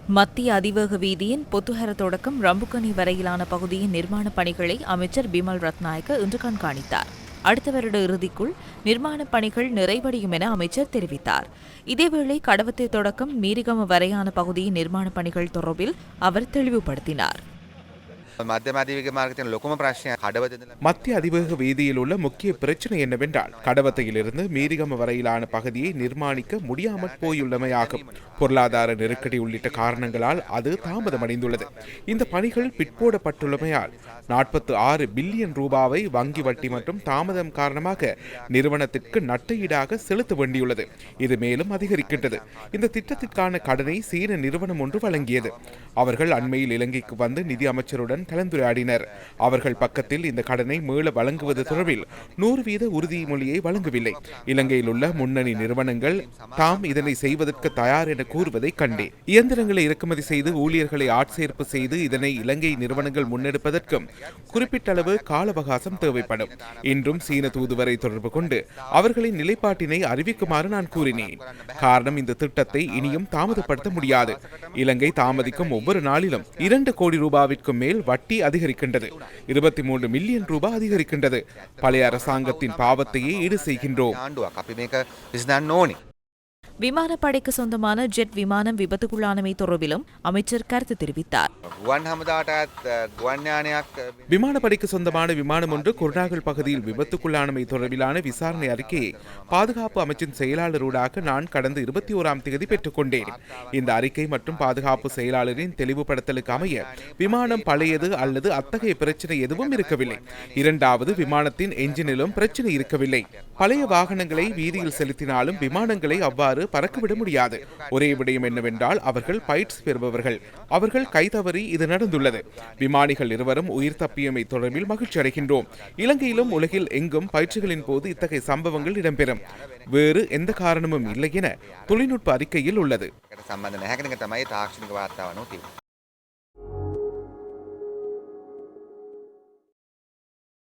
மத்திய அதிவேக வீதியின் பொத்துஹர தொடக்கம் ரம்புக்கனி வரையிலான பகுதியின் நிர்மாணப் பணிகளை அமைச்சர் பிமல் ரத்நாயக்க இன்று கண்காணித்தார். அடுத்த வருட இறுதிக்குள் நிர்மாணப் பணிகள் நிறைவடையும் என அமைச்சர் தெரிவித்தார். இதேவேளை கடவத்தை தொடக்கம் மீரிகம வரையான பகுதியின் நிர்மாணப் பணிகள் தொடர்பில் அவர் தெளிவுபடுத்தினார். மத்திய அதிவேக வீதியில் உள்ள முக்கிய பிரச்சனை என்னவென்றால் கடவத்தையிலிருந்து மீரிகம வரையிலான பகுதியை நிர்மாணிக்க முடியாமல் போயுள்ளமையாகும். பொருளாதார நெருக்கடி உள்ளிட்ட காரணங்களால் அது தாமதமடைந்துள்ளது. இந்த பணிகள் பிற்போடப்பட்டுள்ளமையால் 46 பில்லியன் ரூபாவை வங்கி வட்டி மற்றும் தாமதம் காரணமாக நிறுவனத்திற்கு நட்டஈடாக செலுத்த வேண்டியுள்ளது. இது மேலும் அதிகரிக்கின்றது. இந்த திட்டத்திற்கான கடனை சீன நிறுவனம் ஒன்று வழங்கியது. அவர்கள் அண்மையில் இலங்கைக்கு வந்து நிதி அமைச்சருடன் கலந்துரையாடினர். அவர்கள் பக்கத்தில் இந்த கடனை மீள வழங்குவது தொடர்பில் 100% உறுதிமொழியை வழங்கவில்லை. இலங்கையில் உள்ள முன்னணி நிறுவனங்கள் தாம் இதனை செய்வதற்கு தயார் என கூறுவதை கண்டேன். இயந்திரங்களை இறக்குமதி செய்து ஊழியர்களை ஆட்சேர்ப்பு செய்து இதனை இலங்கை நிறுவனங்கள் முன்னெடுப்பதற்கும் குறிப்பிட்ட அளவு கால அவகாசம் தேவைப்படும். இன்றும் சீன தூதுவரை தொடர்பு கொண்டு அவர்களின் நிலைப்பாட்டினை அறிவிக்குமாறு நான் கூறினேன். காரணம், இந்த திட்டத்தை இனியும் தாமதப்படுத்த முடியாது. இலங்கை தாமதிக்கும் ஒவ்வொரு நாளிலும் 2 கோடி ரூபாவிற்கு மேல் வட்டி அதிகரிக்கின்றது. 23 மில்லியன் ரூபாய் அதிகரிக்கின்றது. பழைய அரசாங்கத்தின் பாவத்தையே ஈடு செய்கின்றோம். விமானப்படைக்கு சொந்தமான ஜெட் விமானம் விபத்துக்குள்ளானமை தொடர்பிலும் அமைச்சர் கருத்து தெரிவித்தார். விமானப்படைக்கு சொந்தமான விமானம் ஒன்று குர்நாகல் பகுதியில் விபத்துக்குள்ளானமை தொடர்பிலான விசாரணை அறிக்கையை பாதுகாப்பு அமைச்சின் செயலாளரூடாக நான் கடந்த 21ஆம் தேதி பெற்றுக் கொண்டேன். இந்த அறிக்கை மற்றும் பாதுகாப்பு செயலாளரின் தெளிவுபடுத்தலுக்கு அமைய விமானம் பழையது அல்லது அத்தகைய பிரச்சனை எதுவும் இருக்கவில்லை. இரண்டாவது, விமானத்தின் என்ஜினிலும் பிரச்சனை இருக்கவில்லை. பழைய வாகனங்களை வீதியில் செலுத்தினாலும் விமானங்களை அவ்வாறு பறக்கவிட முடியாது. ஒரே விடயம் என்னவென்றால் அவர்கள் பயிற்சி பெறுபவர்கள். அவர்கள் கைதவறி இது நடந்துள்ளது. விமானிகள் இருவரும் உயிர் தப்பியமை தொடர்பில் மகிழ்ச்சி அடைகின்றோம். இலங்கையிலும் உலகில் எங்கும் பயிற்சிகளின் போது இத்தகைய சம்பவங்கள் இடம்பெறும். வேறு எந்த காரணமும் இல்லை என தொழில்நுட்ப அறிக்கையில் உள்ளது.